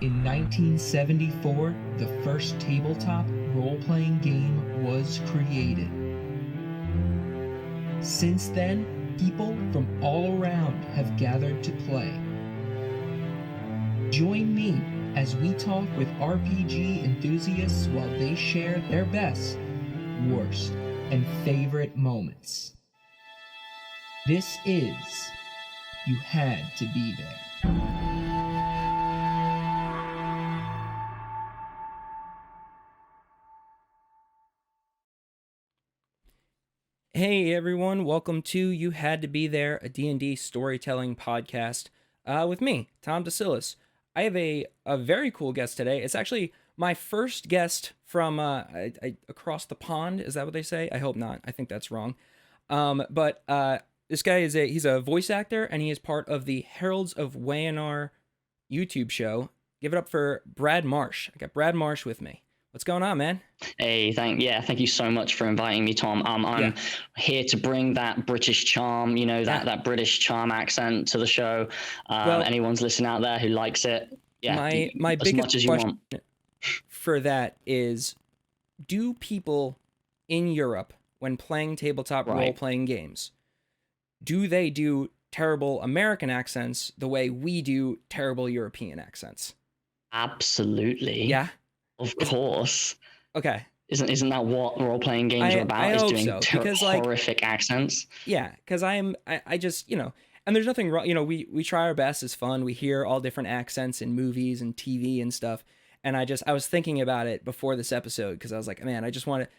In 1974, the first tabletop role-playing game was created. Since then, people from all around have gathered to play. Join me as we talk with RPG enthusiasts while they share their best, worst, and favorite moments. This is You Had to Be There. Hey everyone, welcome to You Had to Be There, a D&D storytelling podcast with me, Tom DeSillis. I have a very cool guest today. It's actually my first guest from across the pond. Is that what they say? I hope not. I think that's wrong. But this guy he's a voice actor, and he is part of the Heralds of Wayinar YouTube show. Give it up for Brad Marsh. I got Brad Marsh with me. What's going on, man? Hey, thank you so much for inviting me, Tom. I'm here to bring that British charm, that British charm accent to the show. Anyone's listening out there who likes it, my as biggest much as you question want. for that is, do people in Europe, when playing tabletop role-playing games, do they do terrible American accents the way we do terrible European accents? Absolutely. Yeah. Of course. Okay. Isn't that what role-playing games are about? Is doing horrific accents? Yeah, because I just, and there's nothing wrong. We try our best. It's fun. We hear all different accents in movies and TV and stuff. And I was thinking about it before this episode because I was like, man, I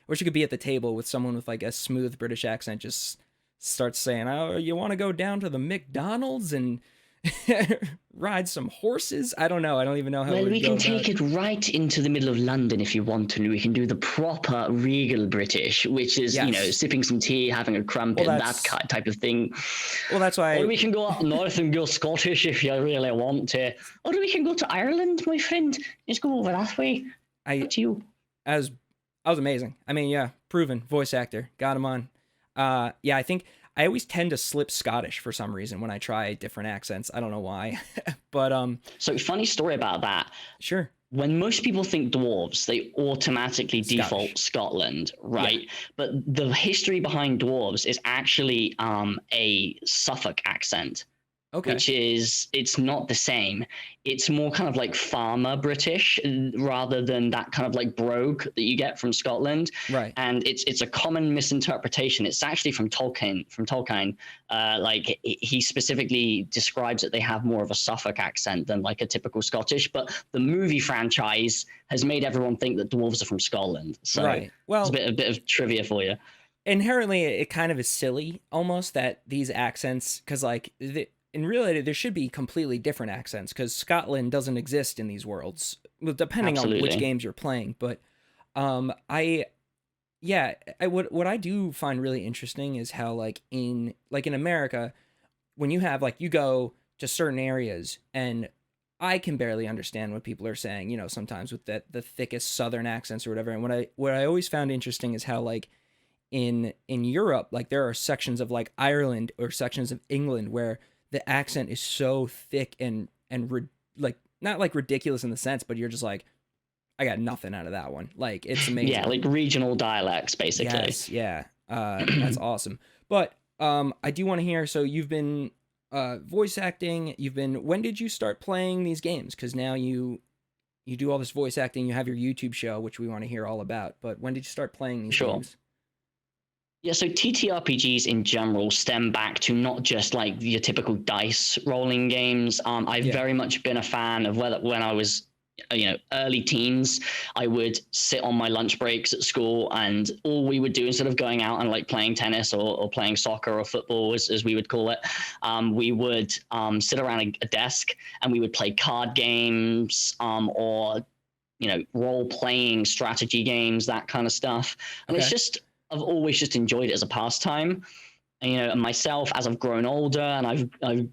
wish you could be at the table with someone with like a smooth British accent, just starts saying, oh, you want to go down to the McDonald's and ride some horses? I don't know. I don't even know how. Well, we can take it right into the middle of London if you want to. We can do the proper regal British, which is, sipping some tea, having a crumpet, that type of thing. Well, that's why. Or we can go up north and go Scottish if you really want to. Or we can go to Ireland, my friend. Let's go over that way. Up to you. I was amazing. I mean, proven voice actor. Got him on. I think I always tend to slip Scottish for some reason when I try different accents. I don't know why. But so funny story about that. Sure. When most people think dwarves, they automatically default Scotland, right? Yeah. But the history behind dwarves is actually a Suffolk accent. Okay. Which is, it's not the same. It's more kind of like farmer British rather than that kind of like brogue that you get from Scotland. Right. And it's a common misinterpretation. It's actually from Tolkien. Like he specifically describes that they have more of a Suffolk accent than like a typical Scottish. But the movie franchise has made everyone think that dwarves are from Scotland. So right. Well, it's a bit of trivia for you. Inherently, it kind of is silly almost that these accents, because like in reality, there should be completely different accents because Scotland doesn't exist in these worlds, depending on which games you're playing. But what I do find really interesting is how like in America, when you have you go to certain areas and I can barely understand what people are saying, sometimes with the thickest Southern accents or whatever. And what I always found interesting is how like in Europe, like there are sections of like Ireland or sections of England where the accent is so thick and not like ridiculous in the sense, but you're just like, I got nothing out of that one. Like, it's amazing. Yeah, like regional dialects, basically. Yes, yeah. That's awesome. But I do want to hear, so you've been voice acting, when did you start playing these games? Because now you do all this voice acting, you have your YouTube show, which we want to hear all about, but when did you start playing these games? Yeah, so TTRPGs in general stem back to not just like your typical dice rolling games. I've very much been a fan of when I was, early teens, I would sit on my lunch breaks at school and all we would do instead of going out and like playing tennis or playing soccer or football, as we would call it, we would sit around a desk and we would play card games or, role-playing strategy games, that kind of stuff. And it's just, I've always just enjoyed it as a pastime. And myself, as I've grown older and I've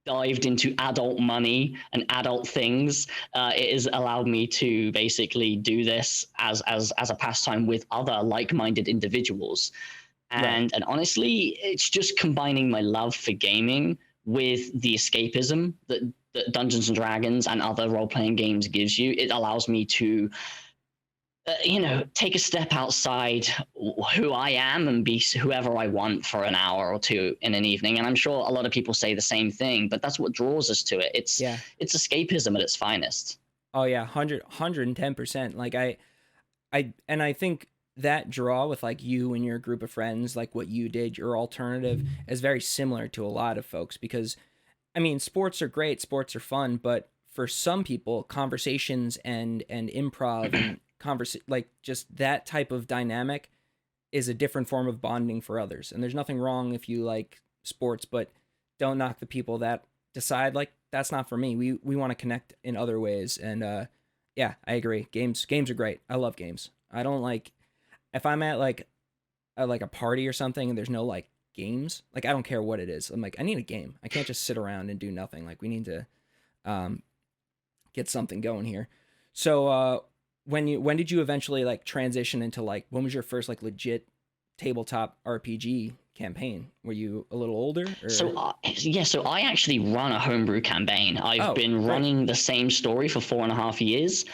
dived into adult money and adult things, it has allowed me to basically do this as a pastime with other like-minded individuals. And honestly, it's just combining my love for gaming with the escapism that Dungeons and Dragons and other role-playing games gives you. It allows me to take a step outside who I am and be whoever I want for an hour or two in an evening. And I'm sure a lot of people say the same thing, but that's what draws us to it. It's escapism at its finest. Oh yeah, 110%. Like I think that draw with like you and your group of friends, like what you did, your alternative, is very similar to a lot of folks, because I mean, sports are great, sports are fun, but for some people, conversations and improv and like just that type of dynamic is a different form of bonding for others. And there's nothing wrong if you like sports, but don't knock the people that decide like that's not for me. We want to connect in other ways. And yeah, I agree. Games are great. I love games. I don't like if I'm at like a party or something and there's no like games, like I don't care what it is. I'm like, I need a game. I can't just sit around and do nothing. Like we need to get something going here. So when did you eventually like transition into like, when was your first like legit tabletop RPG campaign? Were you a little older? Or? So I actually run a homebrew campaign. I've been running the same story for 4.5 years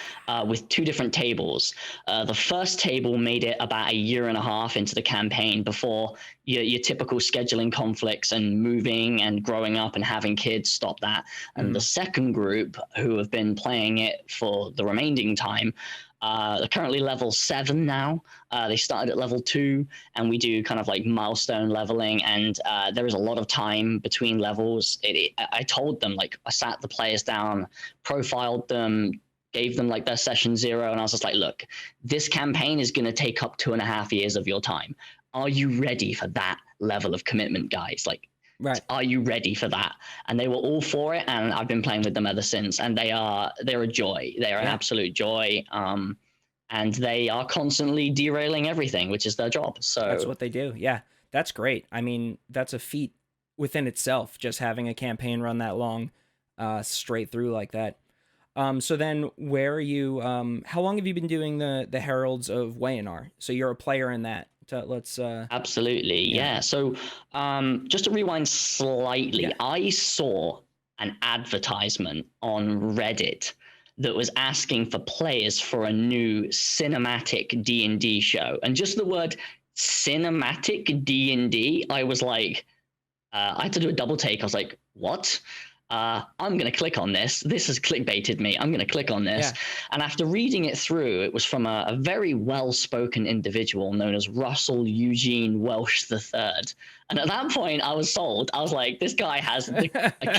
with 2 different tables. The first table made it about 1.5 years into the campaign before your typical scheduling conflicts and moving and growing up and having kids stop that. And the second group, who have been playing it for the remaining time, they're currently level 7 now. They started at level 2, and we do kind of like milestone leveling, and there is a lot of time between levels. I told them, like, I sat the players down, profiled them, gave them like their session 0, and I was just like, look, this campaign is going to take up 2.5 years of your time. Are you ready for that level of commitment, guys? Like, right. Are you ready for that? And they were all for it, and I've been playing with them ever since. And they're a joy. They are an absolute joy. And they are constantly derailing everything, which is their job. So that's what they do. Yeah, that's great. I mean, that's a feat within itself, just having a campaign run that long, straight through like that. So then, where are you? How long have you been doing the Heralds of Wayinar? So you're a player in that. Let's absolutely, yeah. So just to rewind slightly, I saw an advertisement on Reddit that was asking for players for a new cinematic D&D show, and just the word cinematic D&D, I was like, I had to do a double take. I was like, what? I'm going to click on this. This has clickbaited me. I'm going to click on this. Yeah. And after reading it through, it was from a very well-spoken individual known as Russell Eugene Welsh III. And at that point, I was sold. I was like, this guy has a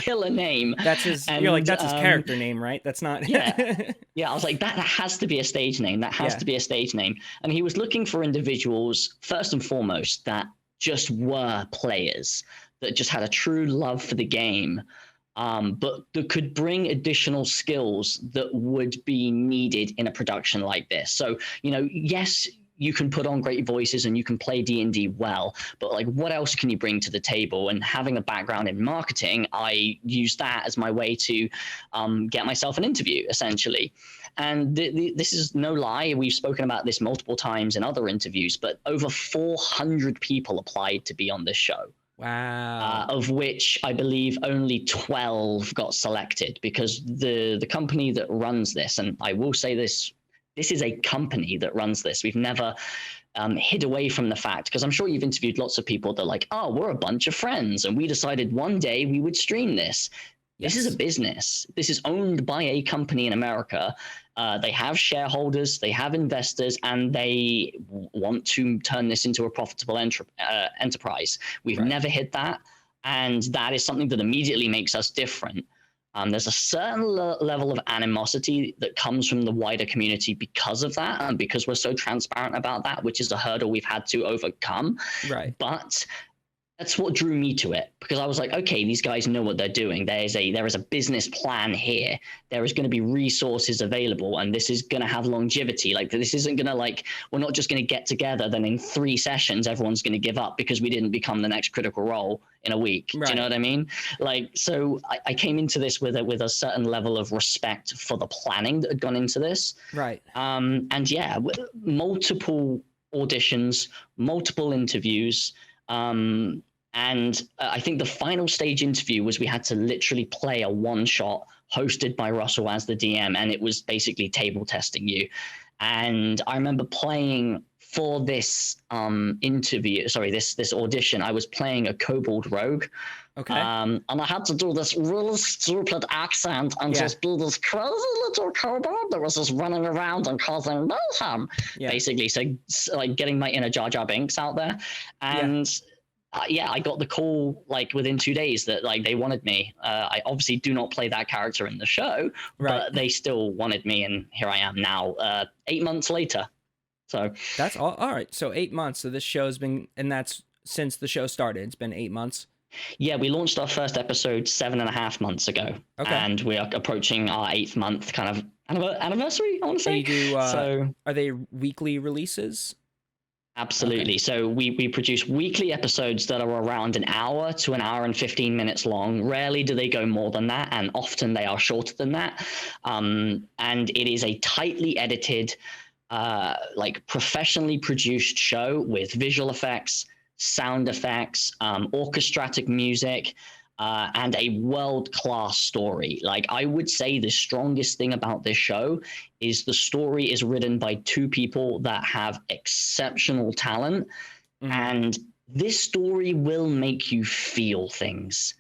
killer name. That's his. And, you're like, that's his character name, right? That's not. Yeah. I was like, that has to be a stage name. That has to be a stage name. And he was looking for individuals, first and foremost, that just were players, that just had a true love for the game. But that could bring additional skills that would be needed in a production like this. So, yes, you can put on great voices and you can play D&D well, but like, what else can you bring to the table? And having a background in marketing, I used that as my way to get myself an interview, essentially. And this is no lie. We've spoken about this multiple times in other interviews, but over 400 people applied to be on this show. Wow. Of which I believe only 12 got selected, because the company that runs this, and I will say this is a company that runs this. We've never hid away from the fact, because I'm sure you've interviewed lots of people that are like, oh, we're a bunch of friends and we decided one day we would stream this. Yes. This is a business. This is owned by a company in America. They have shareholders, they have investors, and they want to turn this into a profitable enterprise. We've never hid that, and that is something that immediately makes us different. There's a certain level of animosity that comes from the wider community because of that, and because we're so transparent about that, which is a hurdle we've had to overcome. Right. But that's what drew me to it, because I was like, okay, these guys know what they're doing. There is a business plan here. There is going to be resources available, and this is going to have longevity. Like, this isn't going to, like, we're not just going to get together, then in 3 sessions, everyone's going to give up because we didn't become the next Critical Role in a week. Right. Do you know what I mean? Like, so I came into this with a certain level of respect for the planning that had gone into this. Right. And yeah, multiple auditions, multiple interviews, And I think the final stage interview was we had to literally play a one shot hosted by Russell as the DM, and it was basically table testing you. And I remember playing for this this audition, I was playing a kobold rogue. Okay. And I had to do this really stupid accent and just be this crazy little kobold that was just running around and causing mayhem, basically. So like getting my inner Jar Jar Binks out there. And I got the call like within 2 days that like they wanted me. I obviously do not play that character in the show, but they still wanted me, and here I am now, 8 months later. So that's all right. So 8 months. So this show's been, and that's since the show started. It's been 8 months. Yeah, we launched our first episode 7.5 months ago, and we are approaching our 8th month kind of anniversary, I want to say. So are they weekly releases? Absolutely. Okay. So we produce weekly episodes that are around an hour to an hour and 15 minutes long. Rarely do they go more than that, and often they are shorter than that. And it is a tightly edited, like professionally produced show with visual effects, sound effects, orchestratic music, and a world-class story. Like, I would say the strongest thing about this show is the story is written by two people that have exceptional talent, and this story will make you feel things.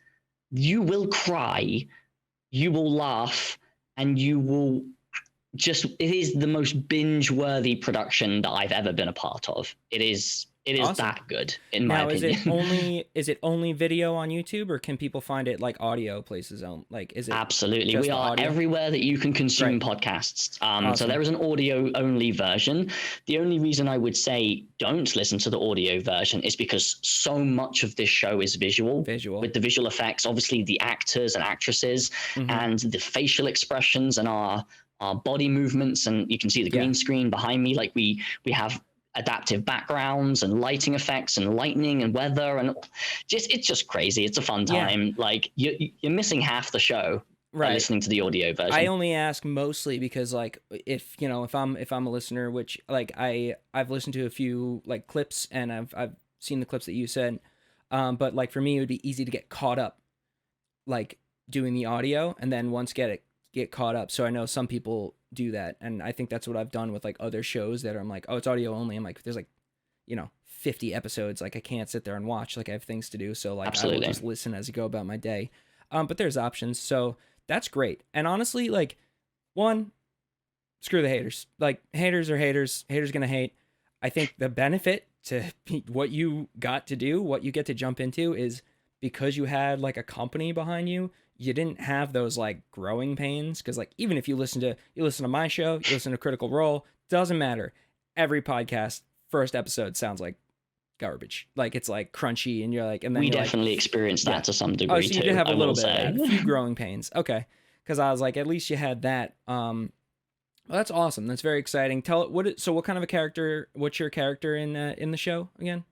You will cry, you will laugh, and you will just, it is the most binge-worthy production that I've ever been a part of. It is awesome. That good, in my opinion. Is it only video on YouTube, or can people find it like audio places? Like, is it? Absolutely, we are everywhere that you can consume podcasts. Awesome. So there is an audio only version. The only reason I would say don't listen to the audio version is because so much of this show is visual. With the visual effects, obviously the actors and actresses, and the facial expressions and our body movements, and you can see the green screen behind me. Like we have adaptive backgrounds and lighting effects and lightning and weather, and it's just crazy. It's a fun time. Like you're missing half the show by listening to the audio version. I only ask mostly because like if I'm a listener, which like I've listened to a few like clips, and I've seen the clips that you said, but like for me it would be easy to get caught up like doing the audio, and then once get caught up. So I know some people do that, and I think that's what I've done with like other shows that I'm like, oh, it's audio only. I'm like, there's like 50 episodes, like I can't sit there and watch, like I have things to do, so like I will just listen as I go about my day. But there's options, so that's great. And honestly, like, one, screw the haters. Like, haters are haters gonna hate. I think the benefit to what you got to do, what you get to jump into, is because you had like a company behind you, you didn't have those like growing pains. Because like, even if you listen to my show, you listen to Critical Role, doesn't matter. Every podcast first episode sounds like garbage. Like it's like crunchy, and you're like, and then we definitely experienced that to some degree. Oh, so you did have a little bit of that, a few growing pains. Okay, because I was like, at least you had that. Well, that's awesome. That's very exciting. What kind of a character? What's your character in the show again?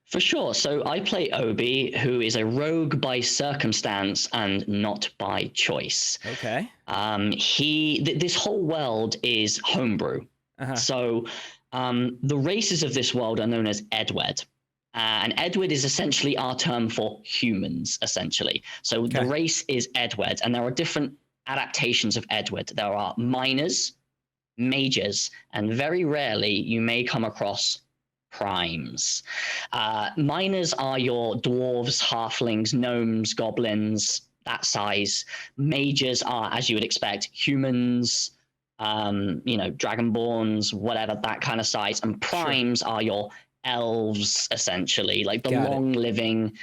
For sure. So I play Obi, who is a rogue by circumstance and not by choice. Okay. This whole world is homebrew. So the races of this world are known as Edwed. And Edwed is essentially our term for humans, essentially. So the race is Edwed, and there are different adaptations of Edwed. There are minors, mages, and very rarely you may come across primes. Minors are your dwarves, halflings, gnomes, goblins, that size. Mages are, as you would expect, humans, dragonborns, whatever, that kind of size. And primes are your elves, essentially, like the long-living,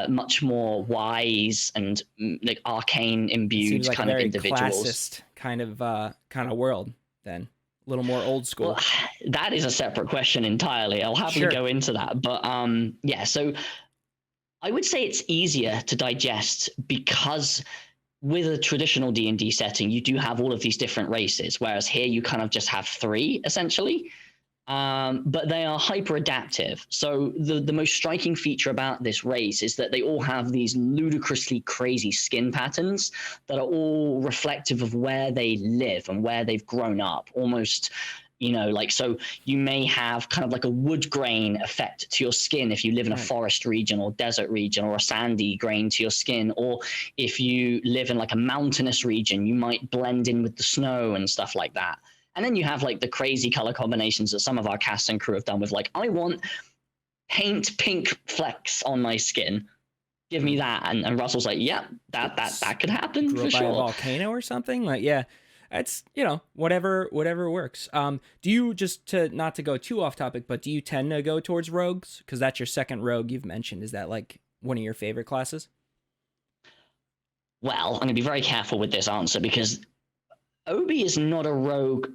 much more wise and like arcane imbued like kind of individuals. Classist kind of world, then. A little more old school. Well, that is a separate question entirely. I'll happily go into that. But so I would say it's easier to digest because with a traditional D&D setting, you do have all of these different races, whereas here you kind of just have three, essentially. But they are hyper adaptive. So the most striking feature about this race is that they all have these ludicrously crazy skin patterns that are all reflective of where they live and where they've grown up. Almost, you know, like, so you may have kind of like a wood grain effect to your skin if you live in a forest region or desert region, or a sandy grain to your skin. Or if you live in like a mountainous region, you might blend in with the snow and stuff like that. And then you have like the crazy color combinations that some of our cast and crew have done with, like, I want paint pink flecks on my skin. Give me that. And Russell's like, yeah, that could happen for sure. By a volcano or something, like, yeah. It's, you know, whatever works. Do you, just not to go too off topic, but do you tend to go towards rogues? Because that's your second rogue you've mentioned. Is that like one of your favorite classes? Well, I'm going to be very careful with this answer, because Obi is not a rogue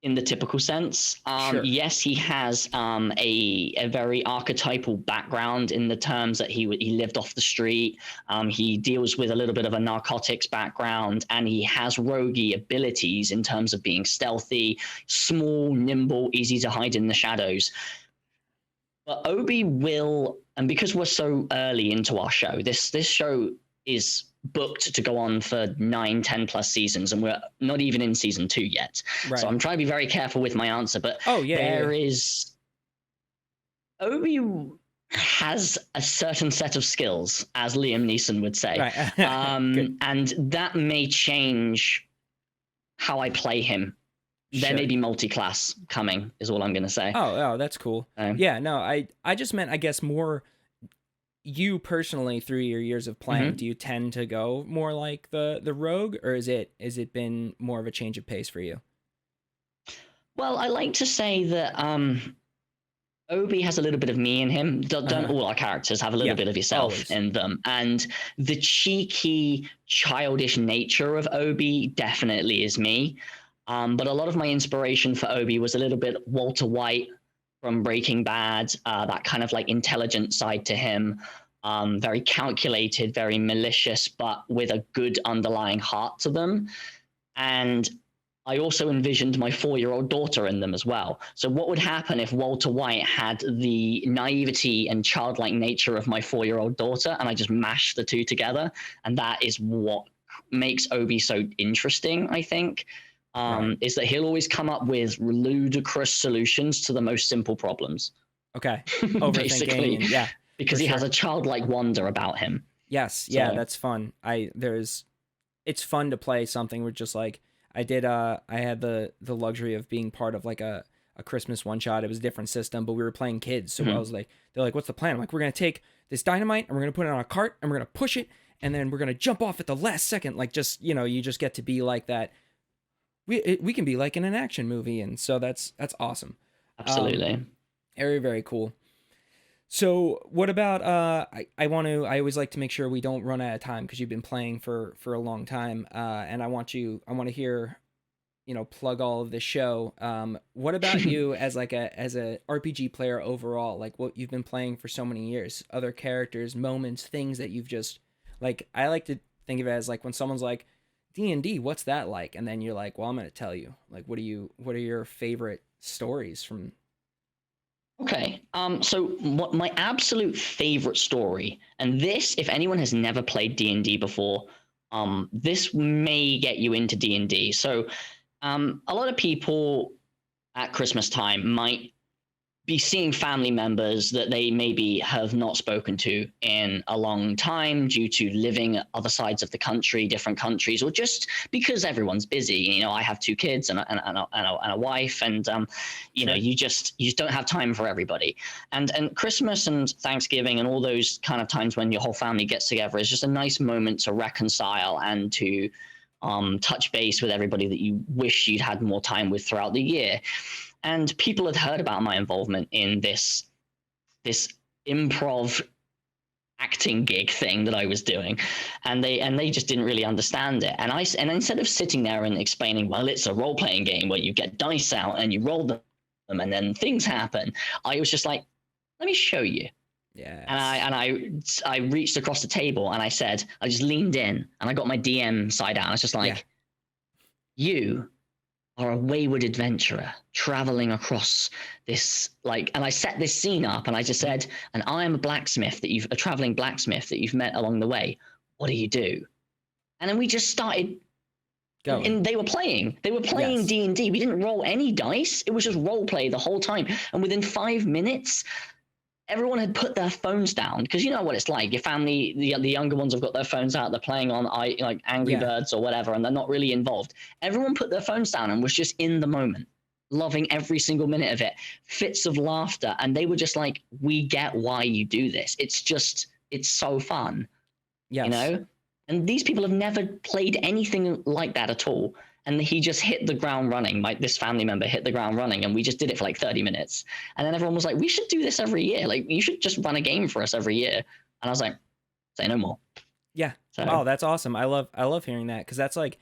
in the typical sense. Sure. Yes, he has a very archetypal background in the terms that he lived off the street. He deals with a little bit of a narcotics background, and he has roguey abilities in terms of being stealthy, small, nimble, easy to hide in the shadows. But Obi will, and because we're so early into our show, this show is booked to go on for 9-10 plus seasons, and we're not even in season 2 yet. Right. So I'm trying to be very careful with my answer, but Obi has a certain set of skills, as Liam Neeson would say. Right. And that may change how I play him. There may be multi-class coming, is all I'm going to say. Oh, that's cool. Yeah, no, I just meant, I guess, more you personally, through your years of playing, do you tend to go more like the rogue, or is it been more of a change of pace for you? Well, I like to say that Obi has a little bit of me in him. Don't all our characters have a little bit of yourself in them? And the cheeky, childish nature of Obi definitely is me. But a lot of my inspiration for Obi was a little bit Walter White from Breaking Bad, that kind of like intelligent side to him, very calculated, very malicious, but with a good underlying heart to them. And I also envisioned my 4-year-old daughter in them as well. So what would happen if Walter White had the naivety and childlike nature of my 4-year-old daughter, and I just mashed the two together? And that is what makes Obi so interesting, I think. Is that he'll always come up with ludicrous solutions to the most simple problems. Okay. Basically, because he has a childlike wonder about him. Yes, yeah, that's fun. It's fun to play something with, just like I had the luxury of being part of like a Christmas one shot. It was a different system, but we were playing kids, so I was like, they're like, "What's the plan?" I'm like, "We're gonna take this dynamite and we're gonna put it on a cart and we're gonna push it, and then we're gonna jump off at the last second." Like, just, you know, you just get to be like that. We can be like in an action movie, and so that's awesome. Absolutely. Very, very cool. So what about I always like to make sure we don't run out of time, because you've been playing for a long time, and I want to hear, you know, plug all of this show. What about you as a RPG player overall? Like, what you've been playing for so many years, other characters, moments, things that you've just, like, I like to think of it as like when someone's like, D&D, what's that like? And then you're like, well, I'm going to tell you. Like, what are your favorite stories from? Okay. So what my absolute favorite story, and this, if anyone has never played D&D before, this may get you into D&D. So a lot of people at Christmas time might be seeing family members that they maybe have not spoken to in a long time due to living at other sides of the country, different countries, or just because everyone's busy. You know, I have 2 kids and a wife, and you know, you just don't have time for everybody. And Christmas and Thanksgiving and all those kind of times when your whole family gets together is just a nice moment to reconcile and to touch base with everybody that you wish you'd had more time with throughout the year. And people had heard about my involvement in this improv acting gig thing that I was doing, and they just didn't really understand it. And instead of sitting there and explaining, well, it's a role-playing game where you get dice out and you roll them and then things happen, I was just like, let me show you. Yeah. And I reached across the table and I said, I just leaned in and I got my DM side out. I was just like, you are a wayward adventurer traveling across this, like, and I set this scene up and I just said, and I am a traveling blacksmith that you've met along the way. What do you do? And then we just started Going. And they were playing. They were playing Yes. D&D. We didn't roll any dice. It was just role play the whole time. And within 5 minutes, everyone had put their phones down, because you know what it's like. Your family, the younger ones have got their phones out. They're playing on like Angry Birds or whatever, and they're not really involved. Everyone put their phones down and was just in the moment, loving every single minute of it. Fits of laughter, and they were just like, "We get why you do this. It's so fun." Yes. You know. And these people have never played anything like that at all. And he just hit the ground running. This family member hit the ground running, and we just did it for like 30 minutes. And then everyone was like, "We should do this every year. Like, you should just run a game for us every year." And I was like, "Say no more." Yeah. So, Oh, that's awesome. I love hearing that, because that's like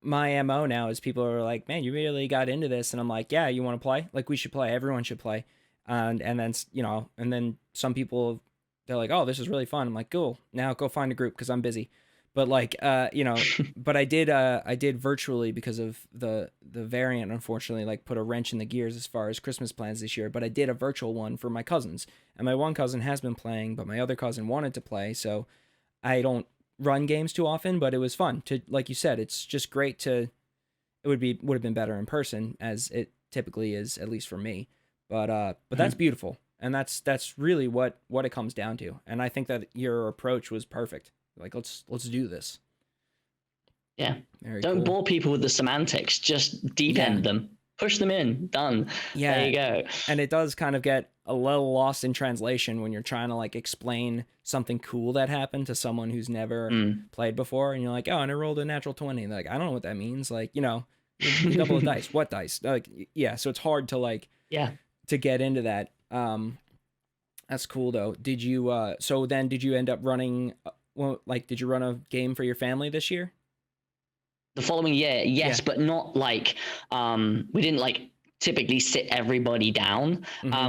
my MO now. Is people are like, "Man, you really got into this," and I'm like, "Yeah, you want to play? Like, we should play. Everyone should play." And then and then some people, they're like, "Oh, this is really fun." I'm like, "Cool. Now go find a group, because I'm busy." But like, but I did virtually because of the variant, unfortunately, like put a wrench in the gears as far as Christmas plans this year. But I did a virtual one for my cousins, and my one cousin has been playing, but my other cousin wanted to play. So I don't run games too often, but it was fun to, like you said, it's just great to, it would have been better in person, as it typically is, at least for me. But that's beautiful. And that's really what it comes down to. And I think that your approach was perfect. Like, let's do this. Yeah. Very Don't cool. bore people with the semantics. Just deep end them. Push them in. Done. Yeah. There you go. And it does kind of get a little lost in translation when you're trying to like explain something cool that happened to someone who's never played before, and you're like, "Oh, and I rolled a natural 20." And they're like, "I don't know what that means." Like, you double the dice. What dice? Like, yeah. So it's hard to like, to get into that. That's cool though. Did you? So then, did you end up running? Did you run a game for your family this year? The following year, yes, but not like we didn't like typically sit everybody down.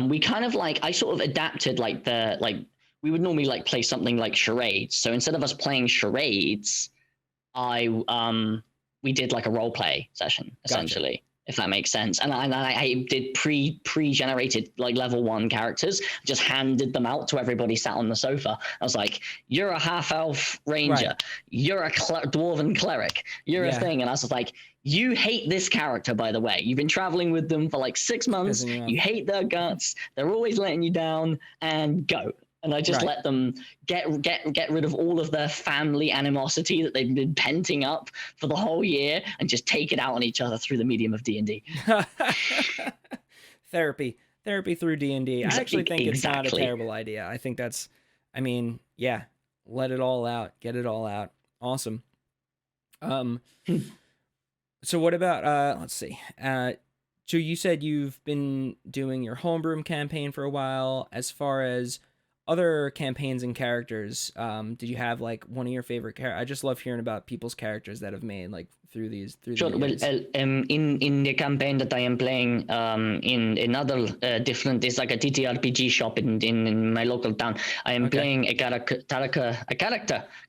We kind of like, I sort of adapted we would normally like play something like charades. So instead of us playing charades, we did like a role play session essentially. Gotcha. If that makes sense. And I did pre-generated like level 1 characters, just handed them out to everybody sat on the sofa. I was like, "You're a half-elf ranger. Right. You're a dwarven cleric. You're a thing." And I was like, "You hate this character, by the way. You've been traveling with them for like 6 months. You hate their guts. They're always letting you down, and go." And I just let them get rid of all of their family animosity that they've been penting up for the whole year, and just take it out on each other through the medium of D&D. Therapy through D&D. I actually think it's not a terrible idea. I think that's, let it all out, get it all out. Awesome. So what about let's see. So you said you've been doing your homebrew campaign for a while. As far as other campaigns and characters, did you have like one of your favorite characters? I just love hearing about people's characters that have made like through these. Sure. Well, in the campaign that I am playing, in another different, it's like a TTRPG shop in my local town. I am playing a character.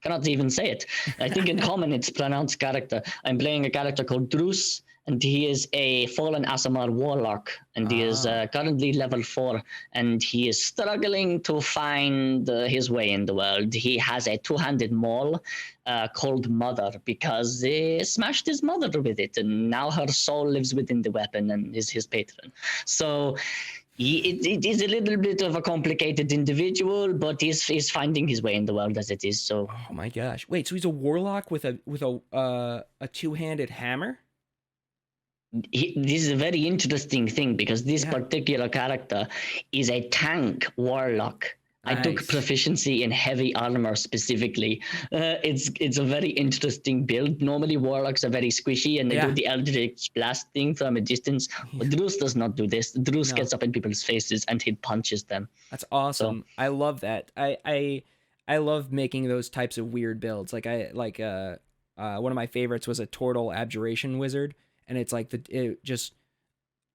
Cannot even say it. I think in common it's pronounced character. I'm playing a character called Druze, and he is a fallen Aasimar warlock, and he is currently level 4, and he is struggling to find his way in the world. He has a 2-handed maul called Mother, because they smashed his mother with it, and now her soul lives within the weapon and is his patron. So it is a little bit of a complicated individual, but he's finding his way in the world as it is. So, oh my gosh! Wait, so he's a warlock with a 2-handed hammer? This is a very interesting thing, because this particular character is a tank warlock. Nice. I took proficiency in heavy armor specifically. It's a very interesting build. Normally warlocks are very squishy, and they do the eldritch blast thing from a distance. But Druze does not do this. Druze gets up in people's faces and he punches them. That's awesome. So, I love that. I love making those types of weird builds. Like one of my favorites was a Tortle Abjuration Wizard. And it's like just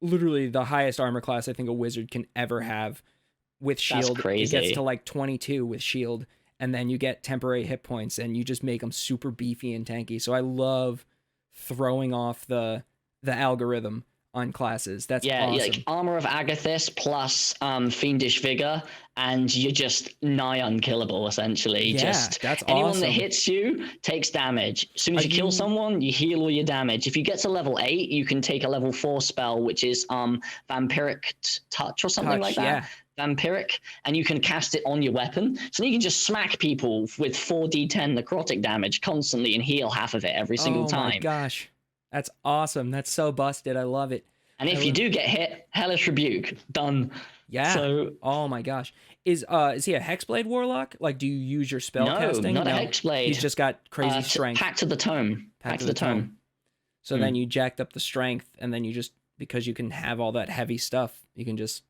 literally the highest armor class I think a wizard can ever have with shield. That's crazy. It gets to like 22 with shield, and then you get temporary hit points, and you just make them super beefy and tanky. So I love throwing off the algorithm on classes. That's yeah, awesome. like Armor of Agathis plus Fiendish Vigor, and you're just nigh unkillable, essentially. Yeah, just that's anyone awesome. that hits you takes damage. As soon as you kill someone, you heal all your damage. If you get to level 8, you can take a level 4 spell, which is Vampiric Touch or something like that. Yeah. Vampiric, and you can cast it on your weapon. So you can just smack people with 4d10 necrotic damage constantly and heal half of it every single time. Oh my gosh. That's awesome. That's so busted. I love it. And if you do get hit, Hellish Rebuke, done. Yeah. So, oh my gosh. Is he a Hexblade Warlock? Like, do you use your spell casting? No, not a Hexblade. He's just got crazy strength. Pact of the Tome. Pact of the Tome. So then you jacked up the strength, and then you just, because you can have all that heavy stuff, you can just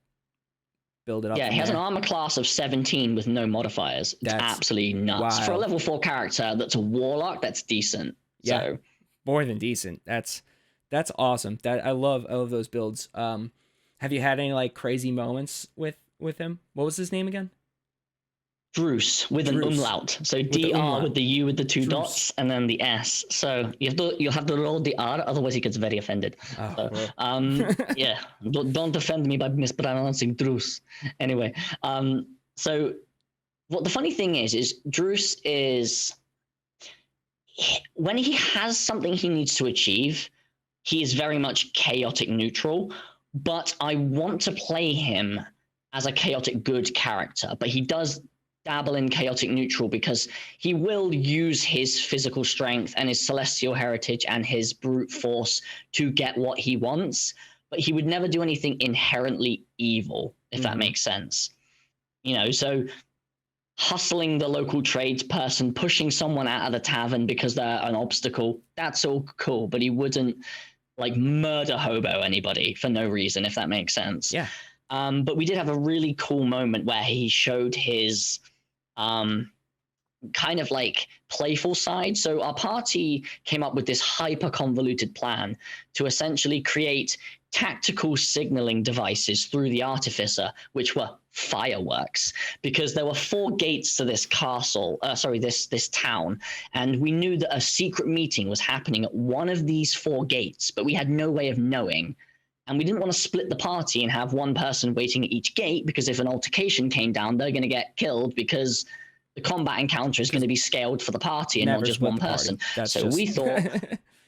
build it up. Yeah, he has an armor class of 17 with no modifiers. It's absolutely nuts. Wow. For a level 4 character that's a Warlock, that's decent. Yeah. So. More than decent. That's awesome. I love those builds. Have you had any like crazy moments with him? What was his name again? Druze with an umlaut. So DR with the U with the 2 Druze. dots and then the S. So you'll have to roll the R, otherwise he gets very offended. Oh, so, yeah, don't offend me by mispronouncing Druze. Anyway, so what the funny thing is Druze is, when he has something he needs to achieve, he is very much chaotic neutral, but I want to play him as a chaotic good character, but he does dabble in chaotic neutral because he will use his physical strength and his celestial heritage and his brute force to get what he wants, but he would never do anything inherently evil, if that makes sense. So hustling the local tradesperson, pushing someone out of the tavern because they're an obstacle, that's all cool, but he wouldn't like murder hobo anybody for no reason, if that makes sense. Yeah. But we did have a really cool moment where he showed his kind of like playful side. So our party came up with this hyper convoluted plan to essentially create tactical signaling devices through the artificer, which were fireworks, because there were 4 gates to this castle, this town, and we knew that a secret meeting was happening at one of these 4 gates, but we had no way of knowing. And we didn't want to split the party and have one person waiting at each gate, because if an altercation came down, they're going to get killed because the combat encounter is going to be scaled for the party and not just one person. We thought,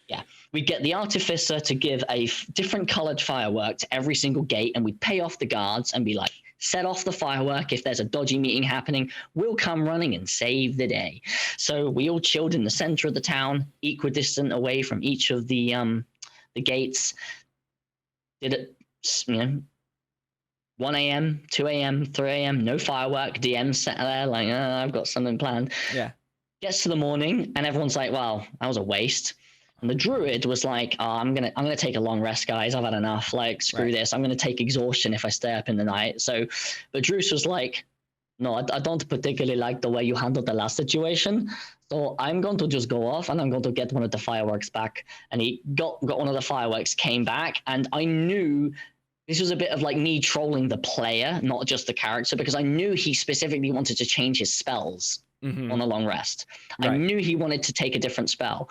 yeah, we'd get the artificer to give a different colored firework to every single gate, and we'd pay off the guards and be like, set off the firework. If there's a dodgy meeting happening, we'll come running and save the day. So we all chilled in the center of the town, equidistant away from each of the gates. Did it, 1 a.m., 2 a.m., 3 a.m., no firework. DM sat there like, I've got something planned. Yeah. Gets to the morning and everyone's like, well, that was a waste. And the druid was like, I'm gonna take a long rest, guys. I've had enough. Like, screw this. I'm gonna take exhaustion if I stay up in the night. So, but Druze was like, no, I don't particularly like the way you handled the last situation. So I'm going to just go off and I'm going to get one of the fireworks back. And he got one of the fireworks, came back, and I knew this was a bit of like me trolling the player, not just the character, because I knew he specifically wanted to change his spells. On a long rest. Right. I knew he wanted to take a different spell.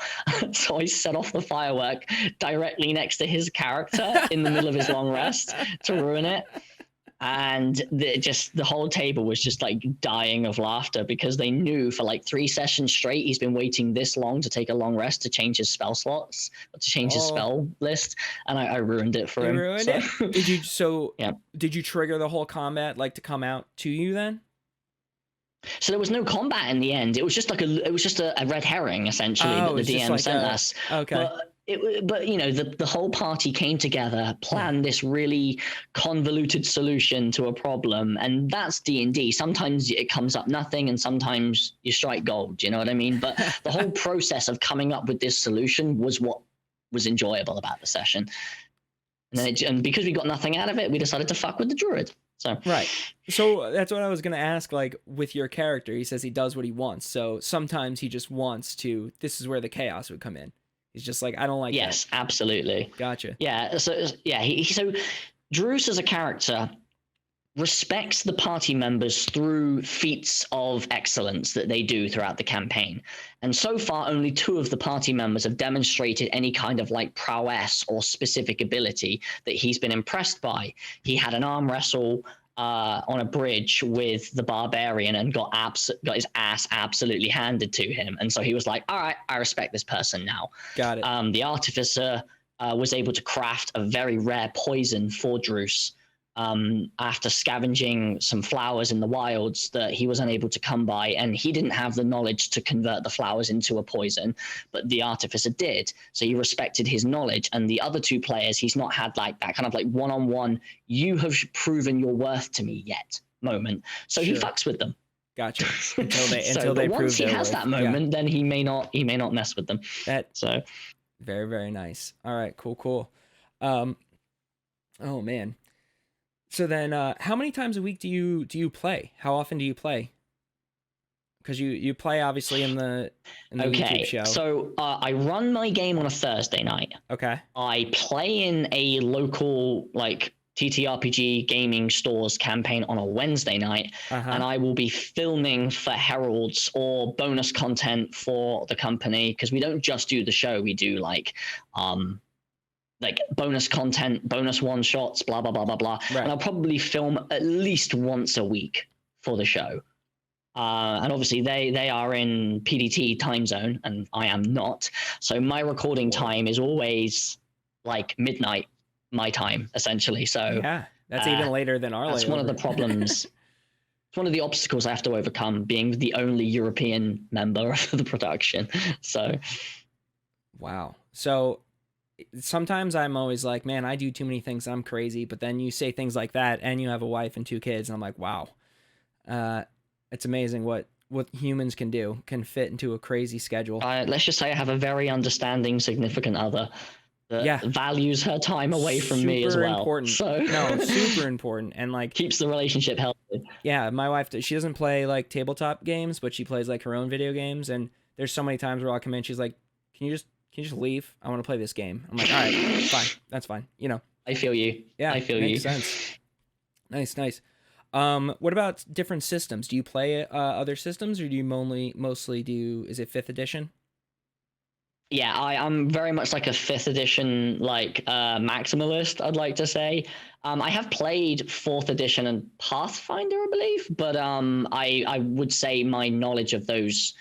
So I set off the firework directly next to his character in the middle of his long rest to ruin it. And the whole table was just like dying of laughter, because they knew for like 3 sessions straight he's been waiting this long to take a long rest to change his spell slots, to change his spell list, and I ruined it for him. Ruined it? Did you trigger the whole combat like to come out to you then? So there was no combat in the end. It was just like a red herring essentially that the DM sent us. Okay. But the whole party came together, planned this really convoluted solution to a problem, and that's D&D. Sometimes it comes up nothing, and sometimes you strike gold. You know what I mean? But the whole process of coming up with this solution was what was enjoyable about the session. And because we got nothing out of it, we decided to fuck with the druid. So right. So that's what I was going to ask, like with your character, he says he does what he wants. So sometimes he just wants to, this is where the chaos would come in. He's just like, I don't like that. Yes, absolutely. Gotcha. Yeah. So Druze as a character, respects the party members through feats of excellence that they do throughout the campaign. And so far, only 2 of the party members have demonstrated any kind of like prowess or specific ability that he's been impressed by. He had an arm wrestle on a bridge with the barbarian and got his ass absolutely handed to him. And so he was like, all right, I respect this person now. Got it. The artificer was able to craft a very rare poison for Druze after scavenging some flowers in the wilds that he was unable to come by, and he didn't have the knowledge to convert the flowers into a poison, but the artificer did. So he respected his knowledge. And the other 2 players, he's not had like that kind of like one-on-one, you have proven your worth to me yet moment. So he fucks with them. Gotcha. Until they prove once he has that moment, then he may not mess with them. So very, very nice. All right, cool. Oh man. So then, how many times a week do you play? How often do you play? Because you play obviously in the YouTube show. So I run my game on a Thursday night. Okay. I play in a local like TTRPG gaming stores campaign on a Wednesday night, and I will be filming for Heralds or bonus content for the company, because we don't just do the show. We do like bonus content, bonus one shots, blah, blah, blah, blah, blah. Right. And I'll probably film at least once a week for the show. And obviously they are in PDT time zone and I am not. So my recording time is always like midnight, my time, essentially. So yeah, that's even later than our That's one of the problems. It's one of the obstacles I have to overcome, being the only European member of the production. So. Wow. So sometimes I'm always like, man, I do too many things. I'm crazy. But then you say things like that and you have a wife and 2 kids. And I'm like, wow, it's amazing what humans can fit into a crazy schedule. Let's just say I have a very understanding significant other that values her time away from me as well. Important. So no, super important. And like keeps the relationship healthy. Yeah. My wife, she doesn't play like tabletop games, but she plays like her own video games. And there's so many times where I'll come in, she's like, can you just leave? I want to play this game. I'm like, all right, fine. That's fine. You know, I feel you. Yeah, I feel you. Makes sense. Nice. What about different systems? Do you play other systems, or do you mostly do, is it 5th edition? Yeah, I'm very much like a 5th edition, like maximalist, I'd like to say. I have played 4th edition and Pathfinder, I believe, but I would say my knowledge of those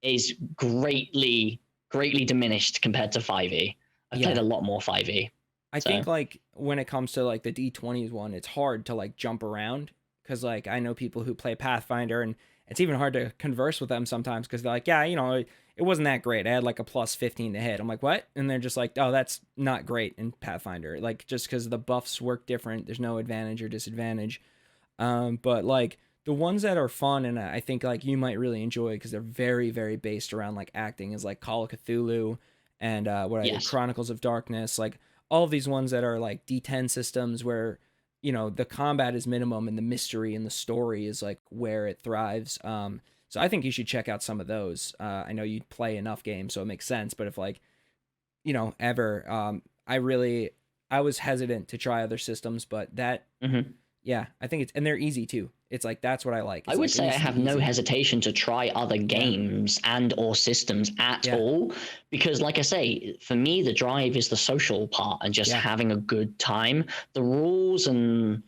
is greatly diminished compared to 5e. I've played a lot more 5e. I think like when it comes to like the D20s one, it's hard to like jump around, because like I know people who play Pathfinder and it's even hard to converse with them sometimes, because they're like, yeah, you know, it wasn't that great. I had like a plus 15 to hit. I'm like, what? And they're just like, oh, that's not great in Pathfinder. Like, just because the buffs work different, there's no advantage or disadvantage. But like the ones that are fun, and I think like you might really enjoy, because they're very, very based around like acting, is like Call of Cthulhu and Chronicles of Darkness. Like all of these ones that are like D10 systems where, you know, the combat is minimum and the mystery and the story is like where it thrives. So I think you should check out some of those. I know you play enough games, so it makes sense. But if like, you know, ever, I was hesitant to try other systems, but that, yeah, I think and they're easy too. It's like, that's what I like. I would say I have no hesitation to try other games and or systems at all, because like I say, for me, the drive is the social part and just having a good time. The rules and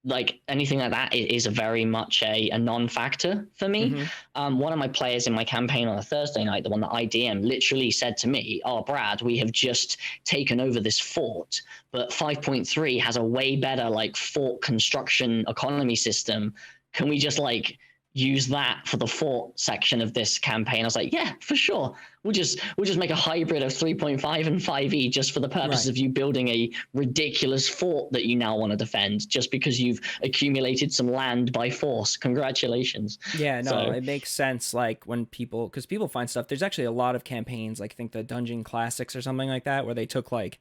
like anything like that is a very much a non-factor for me. One of my players in my campaign on a Thursday night, the one that I DM, literally said to me, oh, Brad, we have just taken over this fort, but 5.3 has a way better like fort construction economy system. Can we just like use that for the fort section of this campaign? I was like, yeah, for sure. We'll just make a hybrid of 3.5 and 5e just for the purpose of you building a ridiculous fort that you now want to defend, just because you've accumulated some land by force. Congratulations. Yeah, no, it makes sense. Like when because people find stuff. There's actually a lot of campaigns, like I think the Dungeon Classics or something like that, where they took like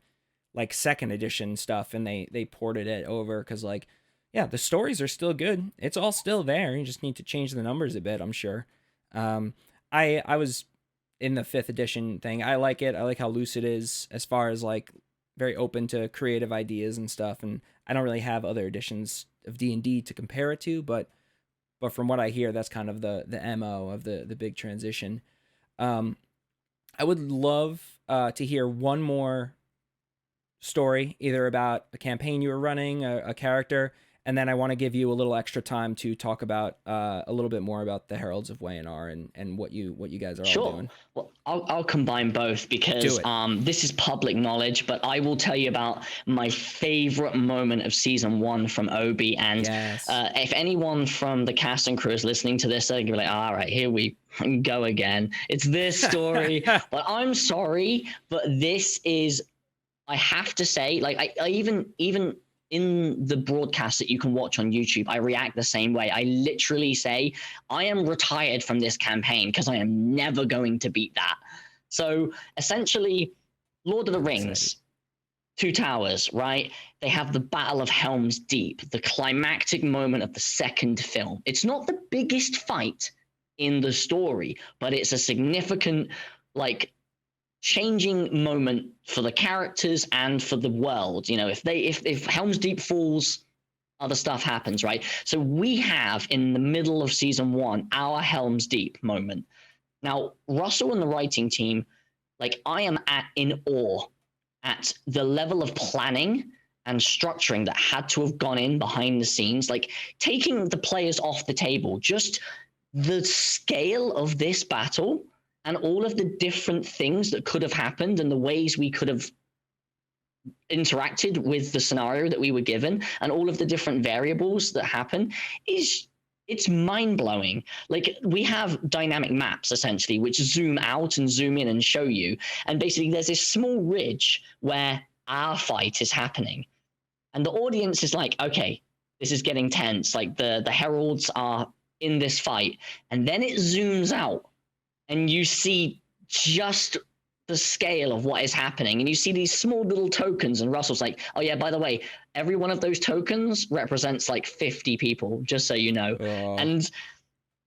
2nd edition stuff and they ported it over, because like, yeah, the stories are still good. It's all still there. You just need to change the numbers a bit, I'm sure. I was in the 5th edition thing. I like it. I like how loose it is as far as like very open to creative ideas and stuff, and I don't really have other editions of D&D to compare it to, but from what I hear, that's kind of the MO of the big transition. I would love to hear one more story, either about a campaign you were running, a character, and then I want to give you a little extra time to talk about a little bit more about the Heralds of Wayinar and what you guys are all doing. Well, I'll combine both because this is public knowledge, but I will tell you about my favorite moment of season 1 from Obi. And if anyone from the cast and crew is listening to this, they're gonna be like, all right, here we go again. It's this story. But I'm sorry, but this is, I have to say, like, I even in the broadcast that you can watch on YouTube, I react the same way. I literally say, I am retired from this campaign because I am never going to beat that. So essentially, Lord of the Rings, Two Towers, right? They have the Battle of Helm's Deep, the climactic moment of the second film. It's not the biggest fight in the story, but it's a significant, like, changing moment for the characters and for the world. You know, if Helm's Deep falls, other stuff happens, right? So we have in the middle of season 1 our Helm's Deep moment. Now, Russell and the writing team, like, I am in awe at the level of planning and structuring that had to have gone in behind the scenes, like taking the players off the table, just the scale of this battle and all of the different things that could have happened and the ways we could have interacted with the scenario that we were given and all of the different variables that happen it's mind-blowing. Like, we have dynamic maps essentially which zoom out and zoom in and show you, and basically there's this small ridge where our fight is happening and the audience is like, okay, this is getting tense, like the heralds are in this fight, and then it zooms out and you see just the scale of what is happening. And you see these small little tokens. And Russell's like, oh, yeah, by the way, every one of those tokens represents like 50 people, just so you know. Oh. And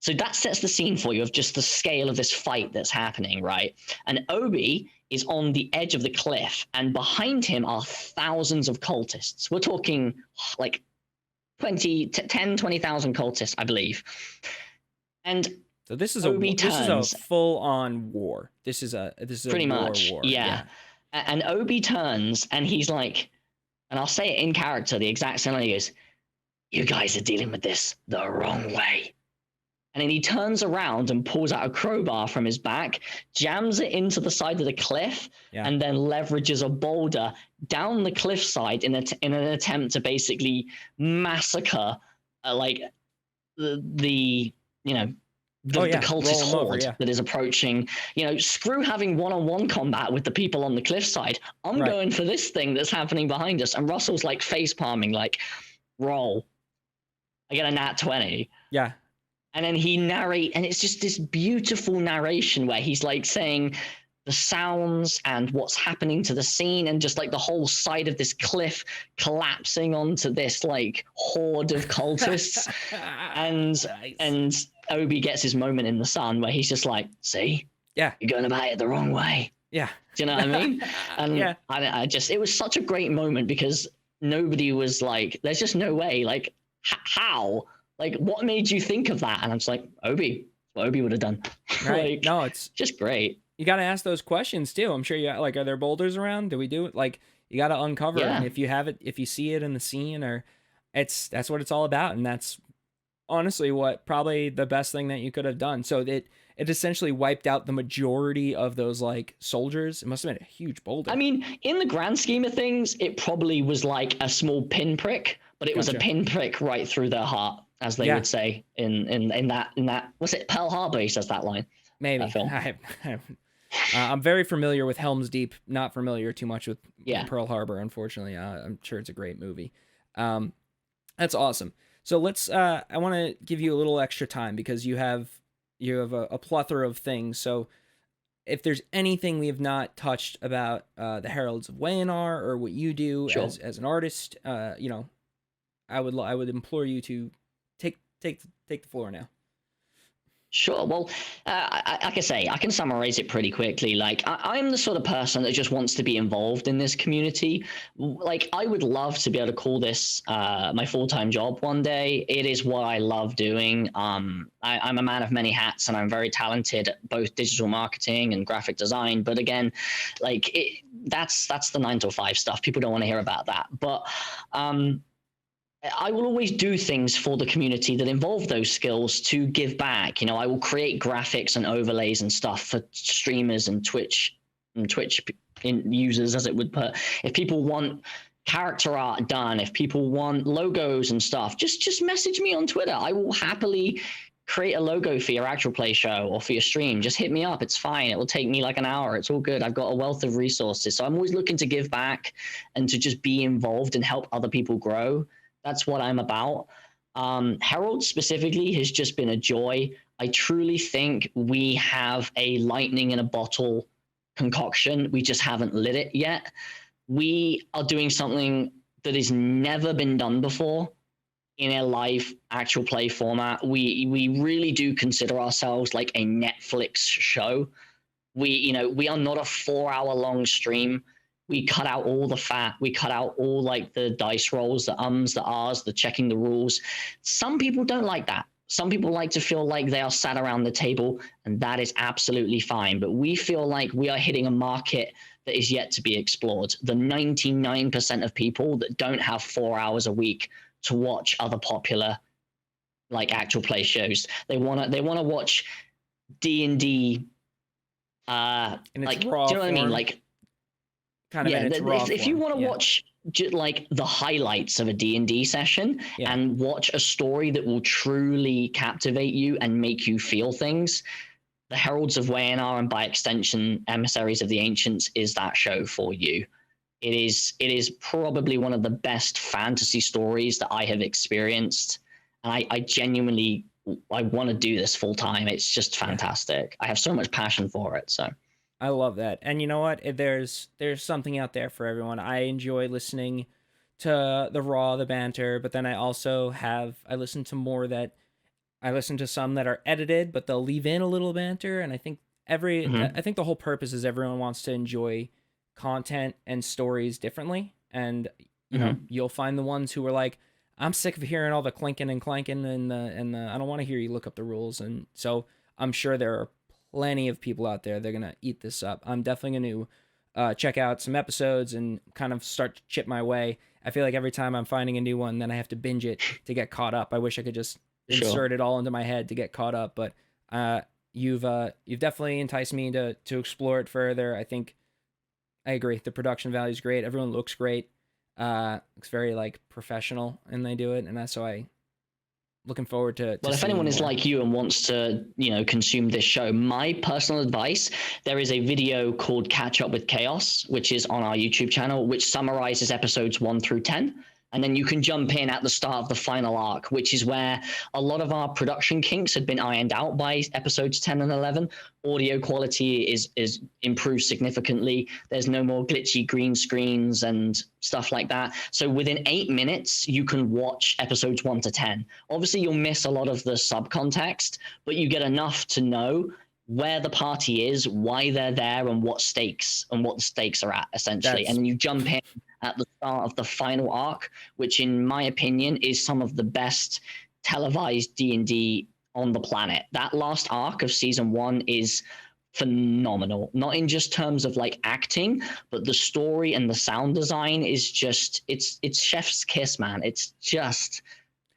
so that sets the scene for you of just the scale of this fight that's happening, right? And Obi is on the edge of the cliff. And behind him are thousands of cultists. We're talking like 20,000 cultists, I believe. And so this is a full-on war. This is pretty much war. Yeah. And Obi turns and he's like, and I'll say it in character, the exact same line. He goes, "You guys are dealing with this the wrong way." And then he turns around and pulls out a crowbar from his back, jams it into the side of the cliff, and then leverages a boulder down the cliffside in an attempt to basically massacre, the cultist horde that is approaching. You know, screw having one-on-one combat with the people on the cliffside. I'm going for this thing that's happening behind us. And Russell's like face palming, like, roll. I get a nat 20. Yeah. And then he narrates, and it's just this beautiful narration where he's like saying the sounds and what's happening to the scene, and just like the whole side of this cliff collapsing onto this like horde of cultists. And Obi gets his moment in the sun where he's just like, see, you're going about it the wrong way. Yeah. Do you know what I mean? And I just, it was such a great moment because nobody was like, there's just no way, like, how? Like, what made you think of that? And I'm just like, Obi, what Obi would have done. Right. Like, no, it's just great. You got to ask those questions too. I'm sure you like, are there boulders around? Do we do it? Like, you got to uncover it. And if you have it, if you see it in the scene, or that's what it's all about. And that's honestly what probably the best thing that you could have done. So it essentially wiped out the majority of those like soldiers. It must have been a huge boulder. I mean, in the grand scheme of things, it probably was like a small pinprick, but it was a pinprick right through their heart, as they would say in that. Was it Pearl Harbor? He says that line. Maybe. I'm very familiar with Helm's Deep. Not familiar too much with Pearl Harbor, unfortunately. I'm sure it's a great movie. That's awesome. So let's. I want to give you a little extra time because you have a plethora of things. So if there's anything we have not touched about the Heralds of Wayinar or what you do as an artist, I would implore you to take the floor now. Sure. Well, like I say, I can summarize it pretty quickly. Like, I'm the sort of person that just wants to be involved in this community. Like, I would love to be able to call this my full-time job one day. It is what I love doing. I'm a man of many hats, and I'm very talented at both digital marketing and graphic design. But again, like, that's the 9 to 5 stuff. People don't want to hear about that. But I will always do things for the community that involve those skills to give back. You know, I will create graphics and overlays and stuff for streamers and Twitch users, as it would put. If people want character art done, if people want logos and stuff, just message me on Twitter. I will happily create a logo for your actual play show or for your stream. Just hit me up. It's fine. It will take me like an hour. It's all good. I've got a wealth of resources. So I'm always looking to give back and to just be involved and help other people grow. That's what I'm about. Herald specifically has just been a joy. I truly think we have a lightning in a bottle concoction. We just haven't lit it yet. We are doing something that has never been done before in a live actual play format. We really do consider ourselves like a Netflix show. We are not a 4-hour long stream. We cut out all the fat. We cut out all like the dice rolls, the ums, the ahs, the checking the rules. Some people don't like that. Some people like to feel like they are sat around the table, and that is absolutely fine. But we feel like we are hitting a market that is yet to be explored. The 99% of people that don't have 4 hours a week to watch other popular like actual play shows. They wanna watch D&D like, do you know what I mean? Like, kind of in its raw if you form. want to watch like the highlights of a D&D session and watch a story that will truly captivate you and make you feel things, the Heralds of Wayinar, and by extension Emissaries of the Ancients, is that show for you. It is probably one of the best fantasy stories that I have experienced, and I genuinely want to do this full time. It's just fantastic. I have so much passion for it. So I love that. And you know what? There's something out there for everyone. I enjoy listening to the raw, the banter, but then I listen to some that are edited, but they'll leave in a little banter. And I think I think the whole purpose is everyone wants to enjoy content and stories differently. And you know, you'll find the ones who are like, I'm sick of hearing all the clinking and clanking and the I don't want to hear you look up the rules. And so I'm sure there are plenty of people out there, they're going to eat this up. I'm definitely going to check out some episodes and kind of start to chip my way. I feel like every time I'm finding a new one, then I have to binge it to get caught up. I wish I could just insert it all into my head to get caught up. But you've definitely enticed me to explore it further. I think I agree. The production value is great. Everyone looks great. Looks very like professional, and they do it. And that's why looking forward to well, if anyone is like you and wants to, consume this show, my personal advice, there is a video called Catch Up with Chaos, which is on our YouTube channel, which summarizes episodes 1 through 10. And then you can jump in at the start of the final arc, which is where a lot of our production kinks had been ironed out by episodes 10 and 11. Audio quality is improved significantly. There's no more glitchy green screens and stuff like that. So within 8 minutes, you can watch episodes 1 to 10. Obviously, you'll miss a lot of the subcontext, but you get enough to know where the party is, why they're there, and what the stakes are at, essentially. And then you jump in at the start of the final arc, which in my opinion is some of the best televised D&D on the planet. That last arc of season 1 is phenomenal, not in just terms of like acting, but the story and the sound design is just it's chef's kiss, man. It's just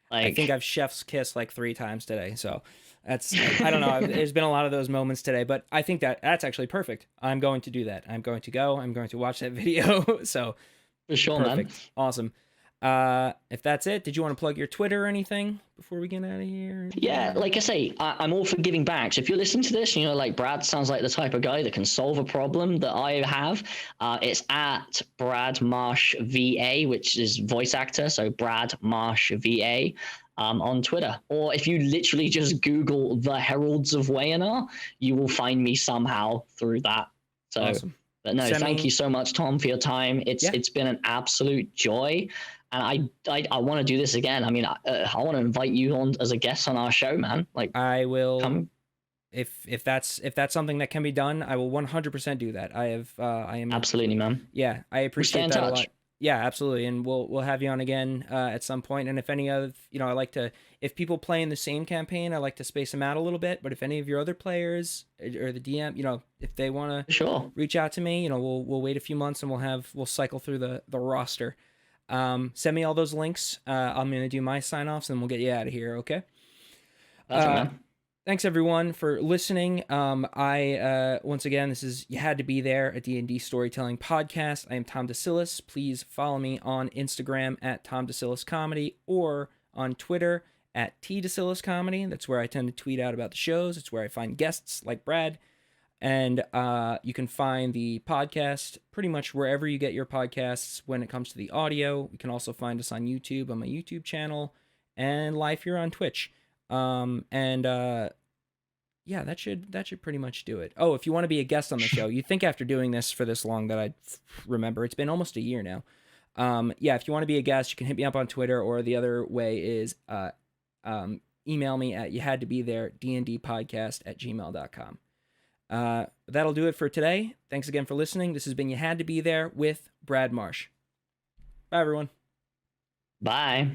like, I think I've chef's kiss like 3 times today, so that's, I don't know. There's been a lot of those moments today, but I think that's actually perfect. I'm going to do that. I'm going to watch that video. So for sure, perfect. Man. Awesome. If that's it, did you want to plug your Twitter or anything before we get out of here? Yeah, like I say, I'm all for giving back. So if you're listening to this, like Brad sounds like the type of guy that can solve a problem that I have. It's at Brad Marsh VA, which is voice actor. So Brad Marsh VA. On Twitter, or if you literally just Google the Heralds of Wayinar, you will find me somehow through that. So, awesome. But no, thank you so much, Tom, for your time. It's been an absolute joy, and I want to do this again. I mean, I want to invite you on as a guest on our show, man. Like, I will if that's something that can be done, I will 100% do that. I am Absolutely, man. Yeah, I appreciate We'll stay that in a touch. lot. Yeah, absolutely, and we'll have you on again at some point. And if any of I like to, if people play in the same campaign, I like to space them out a little bit. But if any of your other players or the DM, if they want to Sure. reach out to me, we'll wait a few months and we'll cycle through the roster. Send me all those links. I'm gonna do my sign offs and we'll get you out of here. Okay. Perfect, man. Thanks everyone for listening. I once again, this is You Had to Be There, a D&D storytelling podcast. I am Tom DeSillis. Please follow me on Instagram at Tom DeSillis Comedy or on Twitter at T DeSillis Comedy. That's where I tend to tweet out about the shows. It's where I find guests like Brad. And you can find the podcast pretty much wherever you get your podcasts when it comes to the audio. You can also find us on YouTube, on my YouTube channel, and live here on Twitch. Yeah, that should pretty much do it. Oh, if you want to be a guest on the show, you'd think after doing this for this long that I'd remember. It's been almost a year now. Yeah, if you want to be a guest, you can hit me up on Twitter, or the other way is email me at youhadtobethere@dndpodcast@gmail.com. That'll do it for today. Thanks again for listening. This has been You Had to Be There with Brad Marsh. Bye, everyone. Bye.